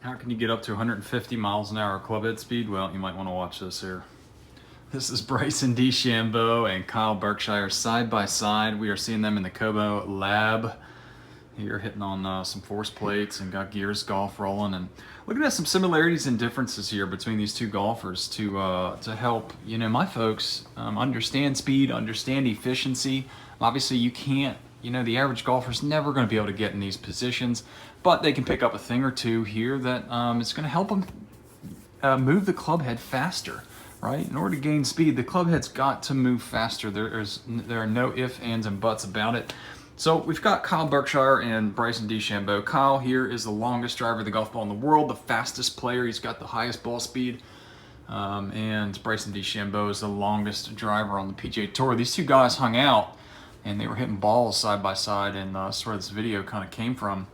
How can you get up to 150 miles an hour club head speed? Well, you might want to watch this here. This is Bryson DeChambeau and Kyle Berkshire side by side. We are seeing them in the Kobo lab here, hitting on some force plates and got gears golf rolling, and looking at some similarities and differences here between these two golfers to help my folks understand speed, understand efficiency. Obviously, you can't. The average golfer's never going to be able to get in these positions, but they can pick up a thing or two here that is going to help them move the club head faster, right? In order to gain speed, the club head's got to move faster. There are no ifs, ands, and buts about it. So we've got Kyle Berkshire and Bryson DeChambeau. Kyle here is the longest driver of the golf ball in the world, the fastest player. He's got the highest ball speed. And Bryson DeChambeau is the longest driver on the PGA Tour. These two guys hung out, and they were hitting balls side by side, and that's where this video kind of came from.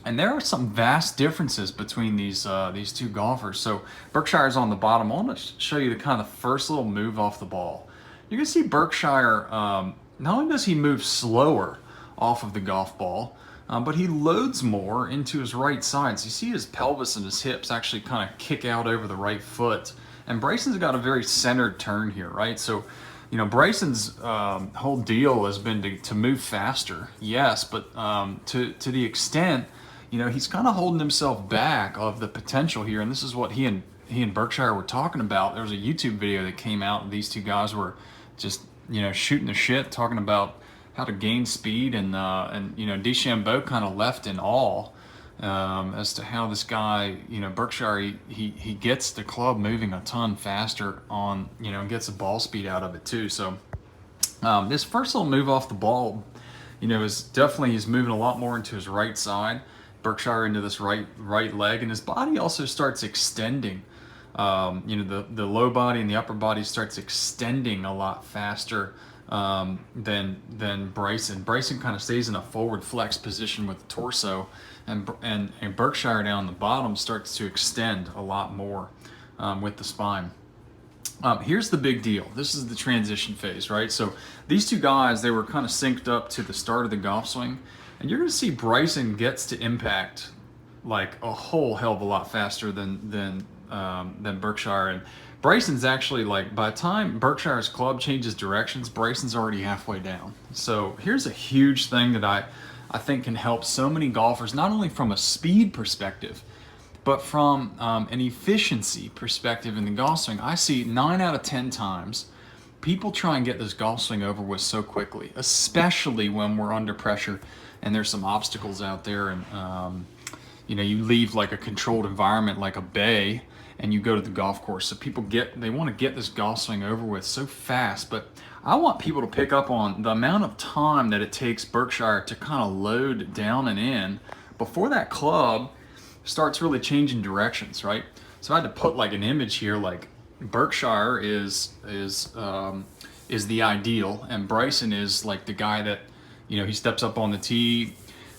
And there are some vast differences between these two golfers. So Berkshire's on the bottom. I want to show you the kind of first little move off the ball. You can see Berkshire, not only does he move slower off of the golf ball, but he loads more into his right side. So you see his pelvis and his hips actually kind of kick out over the right foot. And Bryson's got a very centered turn here, right? So Bryson's whole deal has been to move faster, yes, but to the extent, he's kind of holding himself back of the potential here. And this is what he and Berkshire were talking about. There was a YouTube video that came out, and these two guys were just shooting the shit, talking about how to gain speed, and DeChambeau kind of left in awe as to how this guy, Berkshire, he gets the club moving a ton faster on, and gets the ball speed out of it too. So this first little move off the ball, is definitely, he's moving a lot more into his right side, Berkshire into this right leg, and his body also starts extending. The low body and the upper body starts extending a lot faster than Bryson. Bryson kind of stays in a forward flex position with the torso, and Berkshire down the bottom starts to extend a lot more with the spine. Here's the big deal. This is the transition phase, right? So these two guys, they were kind of synced up to the start of the golf swing, and you're going to see Bryson gets to impact like a whole hell of a lot faster than Berkshire. And Bryson's actually, like, by the time Berkshire's club changes directions, Bryson's already halfway down. So here's a huge thing that I think can help so many golfers, not only from a speed perspective, but from an efficiency perspective in the golf swing. I see 9 out of 10 times people try and get this golf swing over with so quickly, especially when we're under pressure and there's some obstacles out there, and you leave like a controlled environment like a bay, and you go to the golf course. So people they want to get this golf swing over with so fast, but I want people to pick up on the amount of time that it takes Berkshire to kind of load down and in before that club starts really changing directions, right? So I had to put like an image here, like Berkshire is the ideal, and Bryson is like the guy that, he steps up on the tee,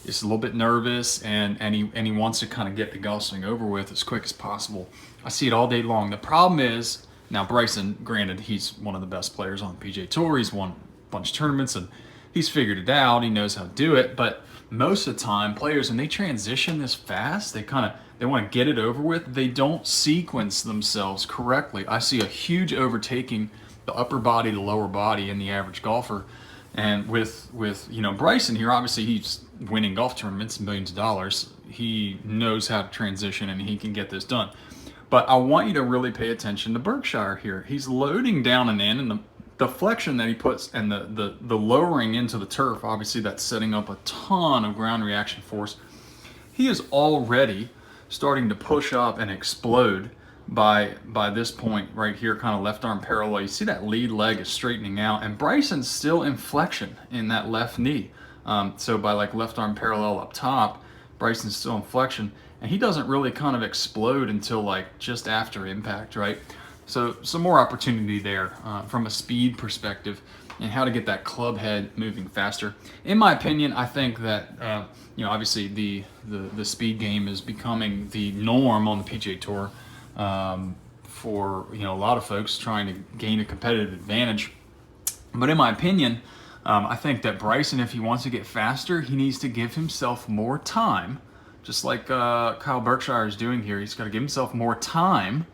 is a little bit nervous, and he wants to kind of get the golf swing over with as quick as possible. I see it all day long. The problem is, now Bryson, granted, he's one of the best players on the PGA Tour. He's won a bunch of tournaments, and he's figured it out. He knows how to do it. But most of the time, players, when they transition this fast, they want to get it over with. They don't sequence themselves correctly. I see a huge overtaking the upper body, the lower body in the average golfer. And with Bryson here, obviously he's winning golf tournaments, millions of dollars. He knows how to transition, and he can get this done. But I want you to really pay attention to Berkshire here. He's loading down and in, and the flexion that he puts, and the lowering into the turf, obviously that's setting up a ton of ground reaction force. He is already starting to push up and explode by this point right here, kind of left arm parallel. You see that lead leg is straightening out, and Bryson's still in flexion in that left knee. So by like left arm parallel up top, Bryson's still in flexion, and he doesn't really kind of explode until like just after impact, right? So some more opportunity there from a speed perspective, and how to get that club head moving faster. In my opinion, I think that obviously the speed game is becoming the norm on the PGA Tour for a lot of folks trying to gain a competitive advantage. But in my opinion, I think that Bryson, if he wants to get faster, he needs to give himself more time just like Kyle Berkshire is doing here. He's got to give himself more time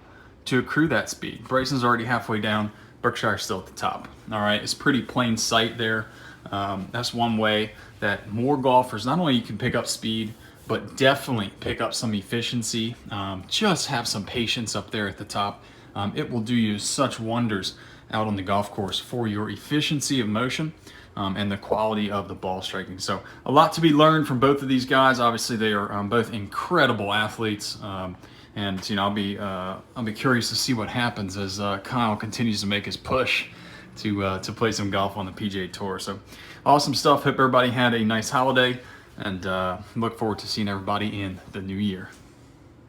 to accrue that speed. Bryson's already halfway down. Berkshire's still at the top. All right, it's pretty plain sight there. That's one way that more golfers, not only you can pick up speed, but definitely pick up some efficiency. Just have some patience up there at the top. It will do you such wonders out on the golf course for your efficiency of motion and the quality of the ball striking. So a lot to be learned from both of these guys. Obviously, they are both incredible athletes. And you know, I'll be curious to see what happens as Kyle continues to make his push to play some golf on the PGA Tour. So awesome stuff. Hope everybody had a nice holiday, and look forward to seeing everybody in the new year.